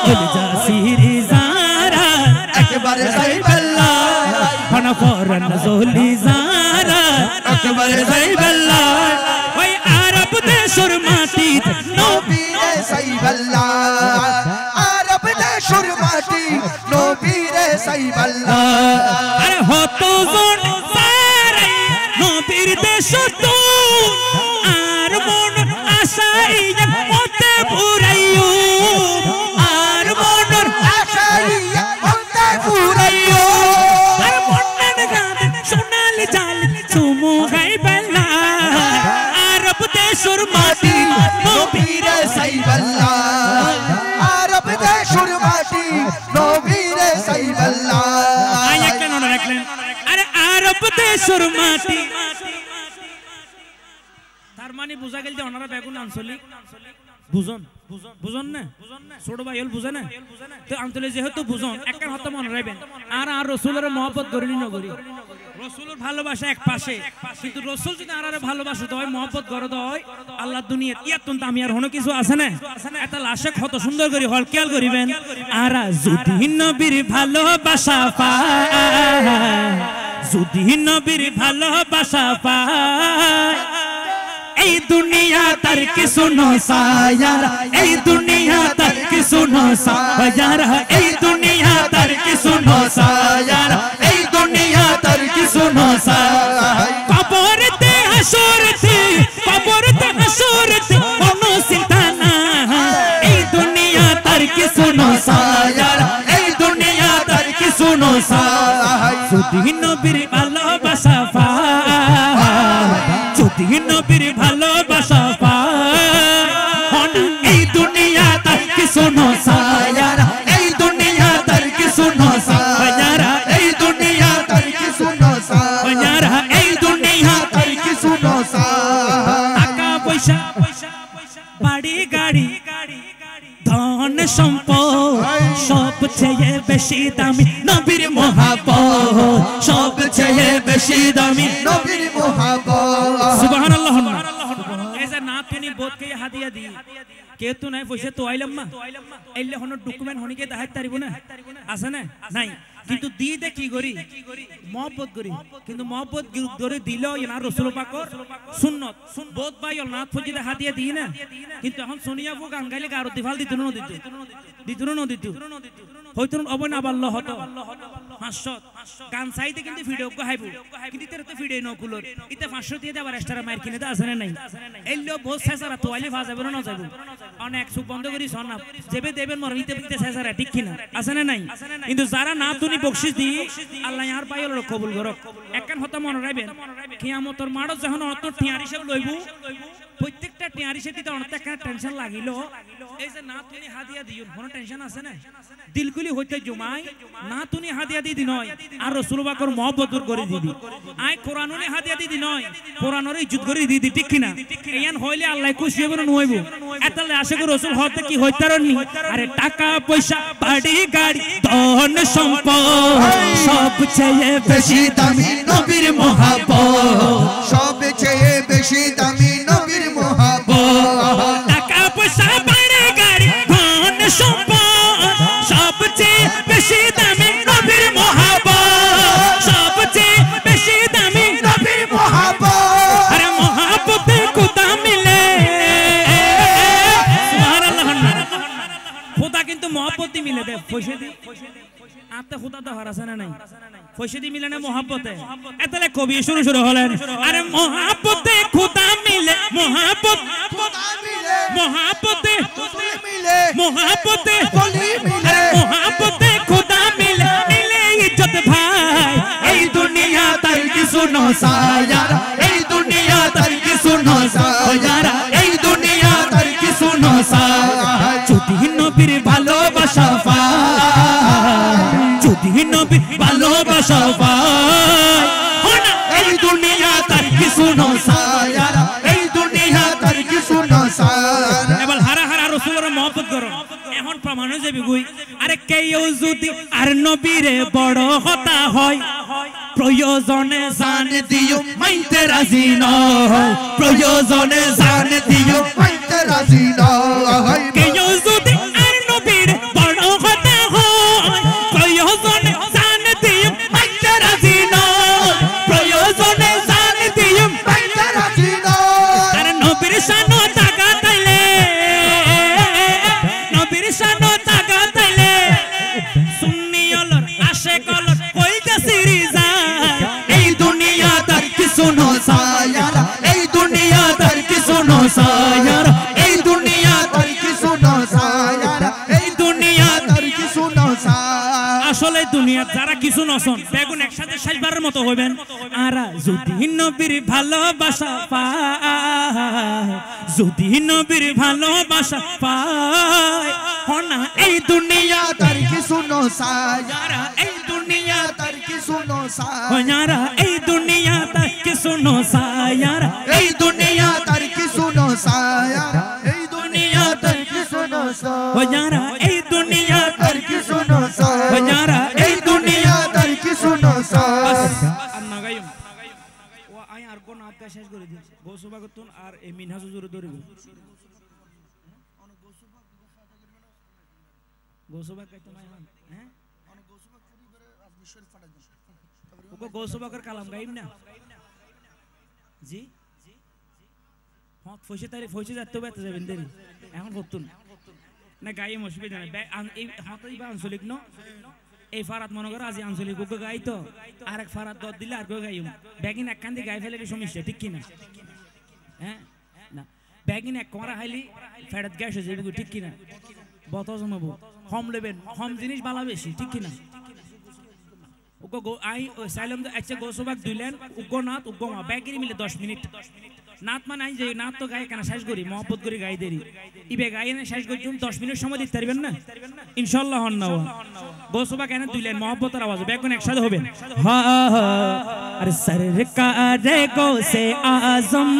কল জাসিরি জারার একবার যাই বল্লা কোনা ফরন জলি জারার একবার যাই বল্লা ওই আরব দেশর মাটিত নবীরে সাই বল্লা আরব দেশর মাটি নবীরে সাই বল্লা আরে হতো জন সারাই নবীর দেশ তো দেশের মাটি তার মানে বোঝা গেল যে ওনারা বেগুন আঞ্চলিক বুঝন বুঝন না ছোট ভাই হল বুঝে না তো আঞ্চলিক যেহেতু বুঝন একটা হত্যা মনে রাখবেন আর আর রসুলের মহব্বত করিনি নগরী রসুলের ভালোবাসা এক পাশে কিন্তু রসুল যদি আর ভালোবাসা হয় মহব্বত করে হয় আল্লাহ দুনিয়া ইয়াতুন আমি আর হনো কিছু আছে না একটা লাশে কত সুন্দর করে হল খেয়াল করিবেন আর যদি নবীর ভালোবাসা পায় যদি নবীর ভালোবাসা পায় এই দুনিয়া তার কিছু নসায়ারা এই দুনিয়া তার কিছু নসায়ারা এই দুনিয়া তার কিছু নসায়ারা এই দুনিয়া তার কিছু নসায়ারা কবরতে হাসরতে কোনো চিন্তা না এই দুনিয়া তার কিছু নসায়ারা এই দুনিয়া তার কিছু নসায়ারা যদি নবীর ভালোবাসা পায় যদি নবীর ভালোবাসা পায় এই দুনিয়া তার কিছু নসায়ারা এই দুনিয়া তার কিছু নসায়ারা এই দুনিয়া তার কিছু নসায়ারা এই দুনিয়া তার কিছু নসায়ারা টাকা পয়সা বাড়ি গাড়ি ধন সম্পদ সবচেয়ে বেশি দামি নবীর মহব্বত সবচেয়ে বেশি দামি নবীর মহব্বত সুবহানাল্লাহ এই যে না তুমি বোধকে হাদিয়া দি কে তো নাই পয়সা তো আইলাম না এলে হন ডকুমেন্ট হনিকে দেখাই তারিব না আছে না নাই কিন্তু দি দে কি করি মহব্বত করি কিন্তু মহব্বত করে দিল ইনা রাসূল পাকর সুন্নাত বোধ ভাই না ফজিদে হাদিয়া দি না কিন্তু এখন সোনিয়া বু গাঙ্গাইলে গারো দিফাল দিত না দিত হয়তো অবনা আল্লাহ হতো 500 গান চাইতে কিন্তু ভিডিও গাইব কিন্তু তেরে তো ভিডিও নকুলর ইতে 500 দিয়ে আবার এক্সট্রা মার কিনে দা আছে না নাই এল্লো বহুত সেসারা তো আইলে ফাজ যাবে না যাব অনেক সুখ বন্ধ করি সনা যেবে দেবেন মর ইতে ইতে সেসারা ঠিক কিনা আছে না নাই কিন্তু যারা না তুনি বকশিশ দি আল্লাহ ইয়ার পাইল কবুল করক একখান হতা মনে রাখবেন কিয়ামতের মাড় যখন অত টিয়ারি সব লইব প্রত্যেকটা টিয়ারি সে দিতে অনেক একটা টেনশন লাগিল এই যে না তুমি হাদিয়া দিও কোনো টেনশন আছে না দিলগুলি হইতে জমাই না তুমি হাদিয়া দি নয় আর রাসূল পাকের মহব্বত করে দিবি আই কোরআনুনি হাদিয়া দি নয় কোরআনের ইজ্জত করে দিদি ঠিক কিনা ইয়ান হইলে আল্লাহ খুশি হবে না নইব এতলে আশা করি রাসূল হতে কি হইতারনি আরে টাকা পয়সা বাড়ি গাড়ি ধন সম্পদ সবচেয়ে বেশি দামি নবীর মহব্বত সবচেয়ে বেশি দামি নবীর মহব্বত টাকা পয়সা বাড়ি গাড়ি ধন সম্পদ সবচেয়ে বেশি দামি নবীর মহব্বত সবচেয়ে বেশি দামি নবীর মহব্বত আরে মহব্বতে খোদা মিলে সুবহানাল্লাহ খোদা কিন্তু মহব্বতই মিলে দে পয়সা দি আতে খোদা তো হারাছে না নাই পয়সা দি মিলে না মহব্বতে এতলে কবি শুরু হলেন আরে মহব্বতে খোদা মিলে মহব্বত খোদা মিলে মহব্বতে খোদা মিলে মহব্বতে বলি মিলে মহব্বতে খোদা মিলে মিলে ইজ্জত ভাই এই দুনিয়া তার কিছু নসায়ারা এই দুনিয়া তার কিছু নসায়ারা এই দুনিয়া তার কিছু নসায়ারা যদি নবীর ভালোবাসা পায় যদি নবীর ভালোবাসা পায় এই দুনিয়া তার কিছু নসায়ারা এই দুনিয়া তার কিছু নসায়ারা এবার হারা হারা রাসূলের মহব্বত করো এখন প্রমাণ হয়ে যাবে কই আরে কেউ যদি আর নবীরে বড় হতা হয় প্রয়োজনে জান দিও মাইতে রাজি নয় প্রয়োজনে জান দিও মাইতে রাজি নয় কেউ যদি আর নবীরে বড় হতা হয় প্রয়োজনে জান দিও মাইতে রাজি নয় প্রয়োজনে জান দিও মাইতে রাজি নয় আর নবীর শানো টাকা তাইলে নবীর শানো টাকা তাইলে সুন্নি অলর আশিক অলর কইতে সিরি যায় এই দুনিয়া তার কিছু নসায়ারা এই দুনিয়া তার কিছু নসায়ারা এই দুনিয়া তার কিছু নসায়ারা এই দুনিয়া তার কিছু নসায়ারা আসলে দুনিয়া যারা কিছু নসন বেগুন একসাথে শেষবারের মতো হইবেন আর যদি নবীর ভালোবাসা পায় যদি নবীর ভালোবাসা পায় হনা এই দুনিয়া তার কিছু নসায়ারা এই দুনিয়া दुनिया तर की सुनो सा ओ यारा ए दुनिया तर की सुनो सा यारा ए दुनिया तर की सुनो सा यारा ए दुनिया तर की सुनो सा ओ यारा ए दुनिया तर की सुनो सा ओ यारा ए दुनिया तर की सुनो सा अन्ना गायम ও আই আর কোন আটকা শেষ করে দিয়েছে গোসবাগতুন আর এ মিনহাজ হুজুর ধরিব গোসবাগ কইতে মাই হন হ্যাঁ গোসবাগ পুরি করে আজমি শরীফ ফাটা দেন ওকো গোসবাগের কালাম গাইম না জি হক ফসে তারি ফসে যাতে হবে যাবেন দেরি এখন করতুন না গাইম অসুবিধা নাই এই হতই বা আঞ্চলিক ন এই ফারাত মনে করো আজ আঞ্চলিক ওকে গাই তো আর এক ফারাত দর দিলে আর কেউ গাইম ব্যাগিন এক কান্দি গাই ফেলে সমস্যা ঠিক কিনা হ্যাঁ না ব্যাগিন এক করা হাইলি ফেরত গ্যাস হয়ে যাবে ঠিক কিনা বত জমাবো কম নেবেন কম জিনিস বালা বেশি ঠিক কিনা ওকে আই সাইলাম আচ্ছা গোসবাক দিলেন উগ্র নাথ উগ্র মা ব্যাগিরি মিলে 10 মিনিট নাত মানে আই যে নাত তো গায় কেন শেষ করি মহব্বত করে গাই দেরি ইবে গাই না শেষ করি তুমি 10 মিনিট সময় দিতে পারবেন না ইনশাআল্লাহ হন না গোসবা কেন দিলেন মহব্বতের আওয়াজ ব্যাগুন একসাথে হবে হা আর সরকার গোসে আজম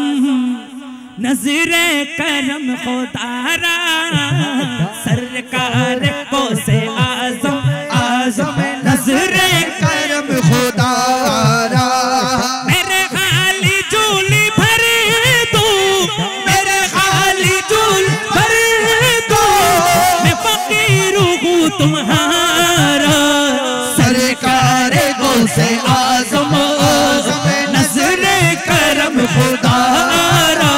नजरे करम खुदारा सरकार गोसे आजम आजम नजरे करम खुदारा मेरे खाली झोली भर दो मेरे खाली झोली भर दो मैं फकीर हूँ तुम्हारा सरकार गोसे आजम आजम नजरे करम खुदारा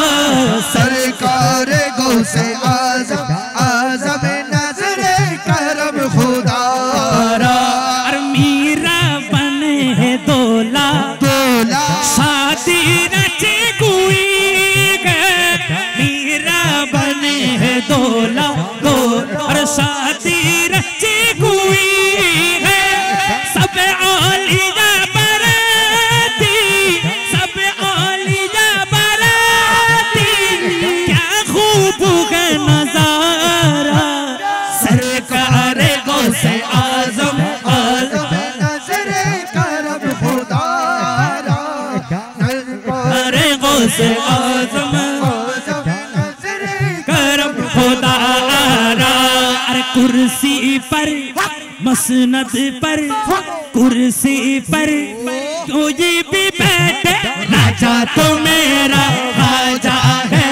सरकार गौसे आजम आजम नजरे करम खुदारा और मीरा बने है दोला दोला शादी रचे कोई मीरा बने है दोला दो और शादी रचे कोई है सब औलिया बराती सब औलिया बराती क्या खूब है नजारा सरकार गौसे आजम आजम नजरे करम खुदारा अरे गौसे आजम आजम नजरे करम खुदारा अरे कुर्सी पर मसनद पर कुर्सी पर कोई भी बैठे राजा तो मेरा राजा है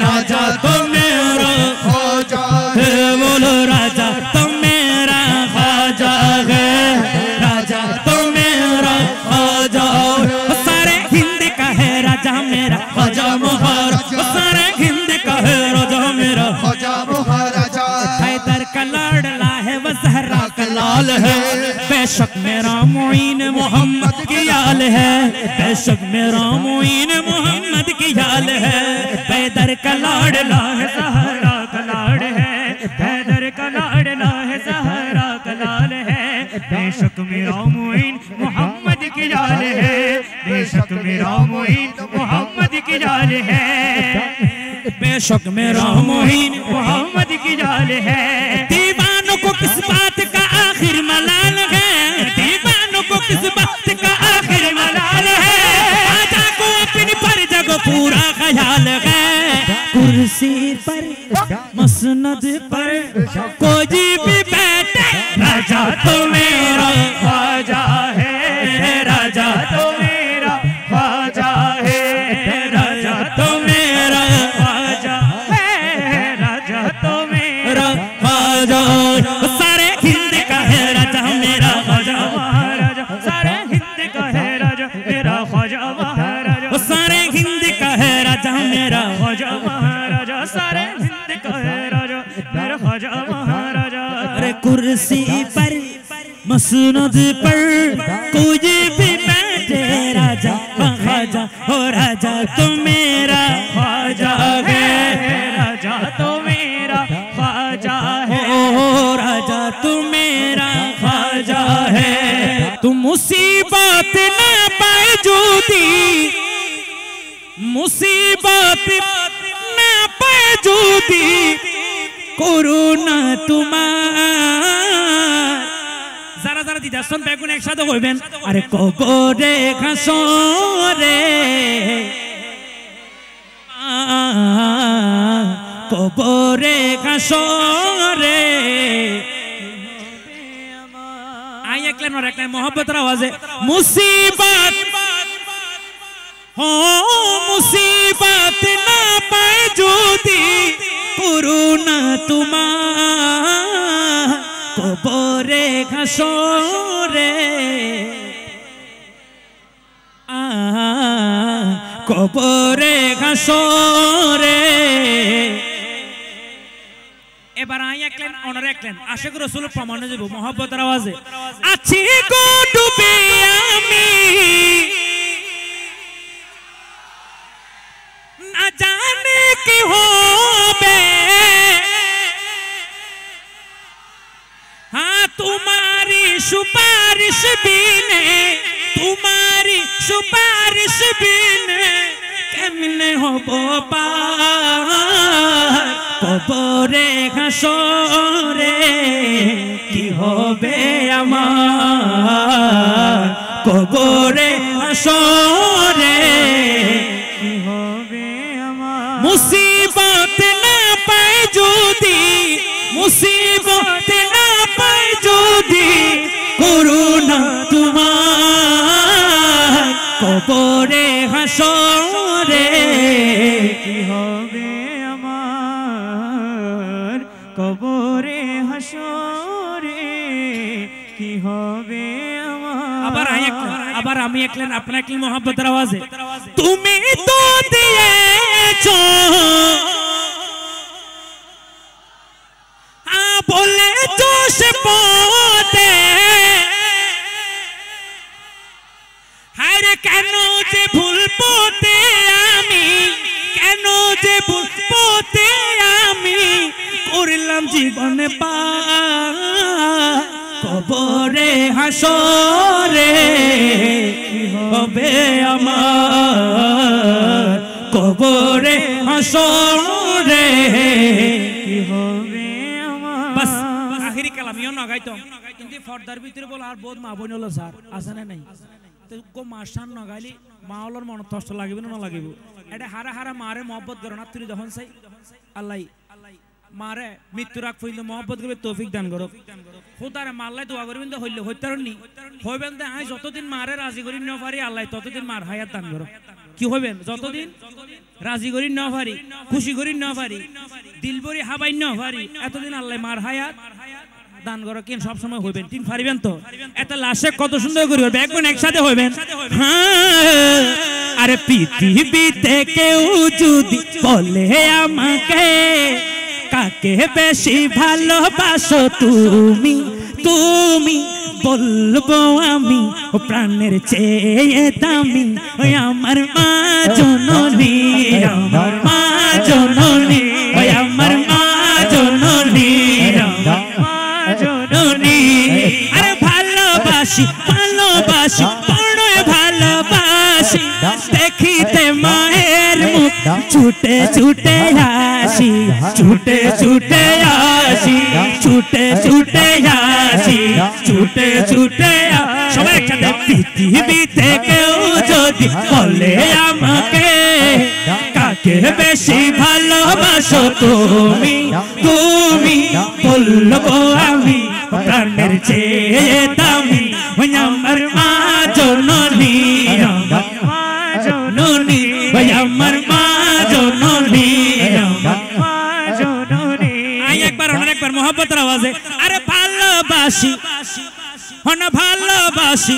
राजा तो मेरा खोजा है बोलो राजा तो मेरा खाजा है राजा तो मेरा खाजा सारे हिंद का है राजा मेरा खाजा महाराज सारे हिंद का है राजा मेरा खोजा महाराजा हैदर का लाडला है वह ज़हरा का लाल है बेशक मेरा मोइन मोहम्मद की याल है बेशक मेरा मोइन मोहम्मद की याल है हैदर का लाडला है ज़हरा का लाड है हैदर का लाडला है ज़हरा का लाल है बेशक मेरा मोइन मोहम्मद की याल है बेशक मेरा मोइन मोहम्मद की याल है बेशक मेरा मोइन मोहम्मद की जाल है दीवानों को किस बात का आखिर मलाल है दीवानों को किस बात का आखिर मलाल है राजा को अपनी फर्ज को पूरा ख्याल है कुर्सी पर मसनद पर कोई भी बैठे राजा तो मेरा ख्वाजा है राजा तो मेरा ख्वाजा है राजा तो मेरा ख्वाजा है राजा तो मेरा ख्वाजा सारे हिंद का है राजा मेरा ख्वाजा महाराजा सारे हिंद का है राजा मेरा ख्वाजा महाराजा सारे हिंद का है राजा मेरा ख्वाजा महाराजा सारे हिंद का है राजा मेरा ख्वाजा महाराजा अरे कुर्सी पर मसनद पर कोई भी बैठे राजा ख्वाजा हो राजा तो मेरा ख्वाजा है राजा तो मेरा ख्वाजा है ओ राजा तू मेरा ख्वाजा है तुम मुसीबत ना पाए जूती मुसीबत ना पाए जूती कोरोना तुम्हार जरा जरा দিদাসন বেগুন একসাথে হইবেন আরে কবরে ঘাসরে কবরে ঘাসরে আই একলেন আর একলেন মোহব্বতের আওয়াজে মুসিবত हो मुसीबत ना पाए जोदी करुणा तुम्हार कबरे घासरे कबरे घासरे এবার আই একলেন অনর একলেন আশিক রাসূল প্রমাণে যাব মোহব্বতের আওয়াজে আছি গো ডুবে আমি না জানে কি হবে हाँ तुम्हारी सुपारिश बिने तुम्हारी सुपारिश बिने केमने होबो पार कबरे घासरे की होबे आमार कबरे घासरे की होबे आमार मुसीबत ना पाए जोदी मुसीबत ना पाए जोदी करुणा तुम्हार कबरे घासरे की होबे आमार कबरे घासरे की होबे आमार আবার আমি একলেন আপনি একলেন মোহব্বতের আওয়াজে তুমি তো দিয়েছো बोले जोश पोते हारे केनो जे भूल पोते आमी केनो जे भूल पोते आमी करलाम जीवन पार कबरे हासरे की होबे आमार कबरे हासरे की होबे बस आखिरी कलाम यो ना गाइतो কিন্তু ফর্দার ভিতরে বল আর বহুত মা বোন হলো স্যার আছে না নাই তো গো মাশান না গাইলি মা হলোর মন কষ্ট লাগবে না লাগবে এটা হারা হারা মারে mohabbat করো না তুই যখন চাই আল্লাহ মারে মৃত্যু রাখ পর্যন্ত mohabbat করবে তৌফিক দান করো খোদারে মাল্লাই দোয়া করবেন তো হইলে হইতারনি হইবেন তো আই যতদিন মারে রাজি করি না পারি আল্লাহ ততদিন মার হায়াত দান করো কি হইবেন যতদিন রাজি করি না পারি খুশি করি না পারি দিল ভরি হাবাই না পারি এতদিন আল্লাহ মার হায়াত দান করো কেন সব সময় হইবেন তিন পারিবেন তো এত লাশে কত সুন্দর করে হবে একবার একসাথে হইবেন হ্যাঁ আরে পৃথিবীতে কেউ যদি বলে আমাকে কাকে বেশি ভালোবাসো তুমি তুমি বলবো আমি ও প্রাণের চেয়ে দামি ওই আমার মা জননী আমার মা জননী ওই আমার মা জননী আমার মা জননী আরে ভালোবাসি ভালোবাসি বড় ভালোবাসি দেখিতে মায়ের মুখ ছুটে ছুটে আসি ছুটে ছুটে আসি ছুটে ছুটে আসি ছুটে ছুটে সবাই একসাথে পৃথিবীতে কেউ যদি বলে আমাকে কাকে বেশি ভালোবাসো তুমি তুমি বলবো আমি প্রাণের চেয়ে দামি ওই আমার মা জননী আমার মা জননী ওই আমার মা জননী আমার মা জননী আই একবার অনেকবার মোহব্বতের আওয়াজে আরে ভালোবাসি হনা ভালোবাসি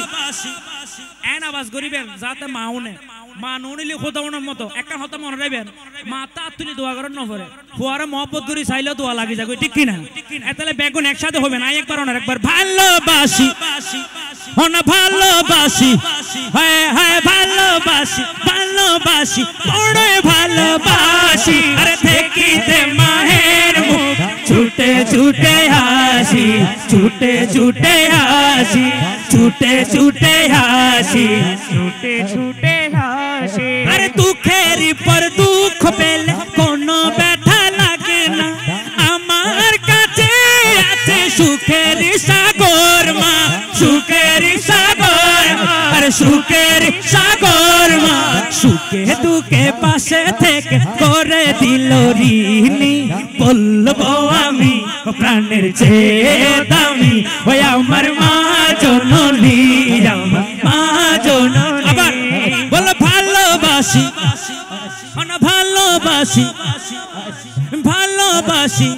এন আওয়াজ করিবেন যাতে মাউনে মা নুনিলি খোদাউনের মতো একটা হতে মনে রাখবেন মাতা তুলি দোয়া করেন না পরে ফুয়ারে মহব্বত করি চাইলে দোয়া লাগি যাবে ঠিক কিনা এতালে বেগুন একসাথে হবে না একবার অনেক একবার ভালোবাসি হনা ভালোবাসি হ্যাঁ হ্যাঁ ভালোবাসি ভালোবাসি বড় ভালোবাসি আরে দেখিতে মায়ের মুখ ছুটে ছুটে আসি ছুটে ছুটে আসি ছুটে ছুটে আসি ছুটে ছুটে আসি আরে দুঃখের পর দুঃখ পেলে কোনো ব্যথা লাগে না আমার কাছে আছে সুখের সাগর মা সুখ দিল ঋণী বলবো আমি প্রাণের চেয়ে দামি ওই আমার মা জননী আমার মা জননী আবার বল ভালোবাসি ভালোবাসি ভালোবাসি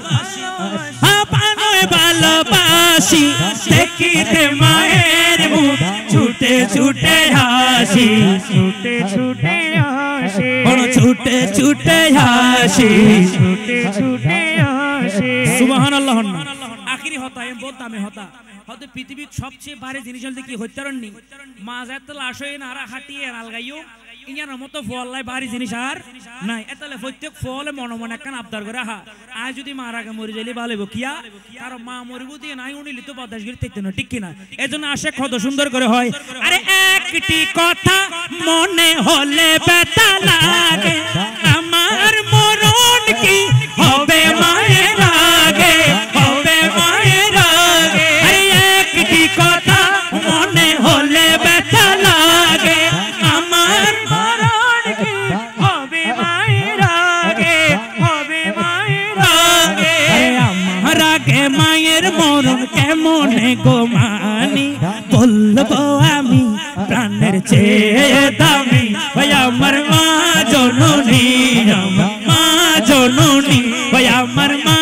আপনার ভালোবাসি দেখিতে মায়ের মুখ ছুটে ছুটে হাসি ছুটে ছুটে হাসি ছুটে ছুটে হাসি ছুটে ছুটে হাসি সুবহানাল্লাহ আখিরি হতা এম বলতামে হতা হয়তো পৃথিবীর সবচেয়ে ভারী জিনিস হল কি হত্যারণনি মাজার তো লাশ হয়ে নারা হাঁটিয়ে আলগাইও ইয়ার মতো ফল ভারী জিনিস আর নাই এতালে প্রত্যেক ফলে মনে মনে একখান আবদার করে হা আজ যদি মার আগে মরে যাইলে ভালো হইব কিয়া কারণ মা মরিব দিয়ে নাই উনিলি তো বাতাস গিয়ে থাকতে না ঠিক কিনা এই জন্য আসে কত সুন্দর করে হয় আরে একটি কথা মনে হলে ব্যথা লাগে আমার মরণ কি হবে মায়ের আগে হবে মায়ের আগে আরে একটি কথা মনে হলে ব্যথা লাগে আমার মরণ কি হবে মায়ের আগে হবে মায়ের আগে আমার আগে মায়ের মরণ কেমন গো মানি বলবো আমি প্রাণের চেয়ে দামি ভাই আমার মা জননী আমার মা জননী ভাই আমার মা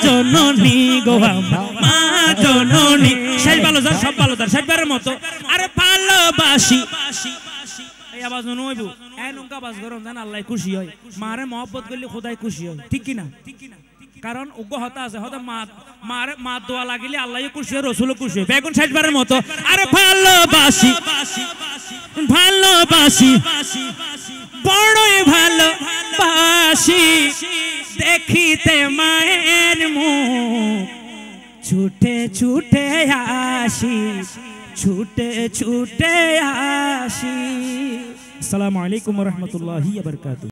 জননী গো আমার মা জননী শেষ ভালো যার সব ভালো তার শেষবারের মতো আরে ভালোবাসি এই আওয়াজ মনে হইব এ নৌকা বাস গরম জান আল্লাহ খুশি হয় মারে মহব্বত করলে খোদাই খুশি হয় ঠিক কিনা কারণ উগ্র হতা আছে হয়তো মা দোয়া লাগিলে আল্লাহ খুশি হয় রসুল খুশি হয় বেগুন শেষবারের মতো আরে ভালোবাসি ভালোবাসি বড়ই ভালোবাসি দেখিতে মায়ের মুখ ছুটে ছুটে আসি ছুটে ছুটে আসি আসসালামু আলাইকুম ওয়া রাহমাতুল্লাহি ওয়া বারাকাতুহু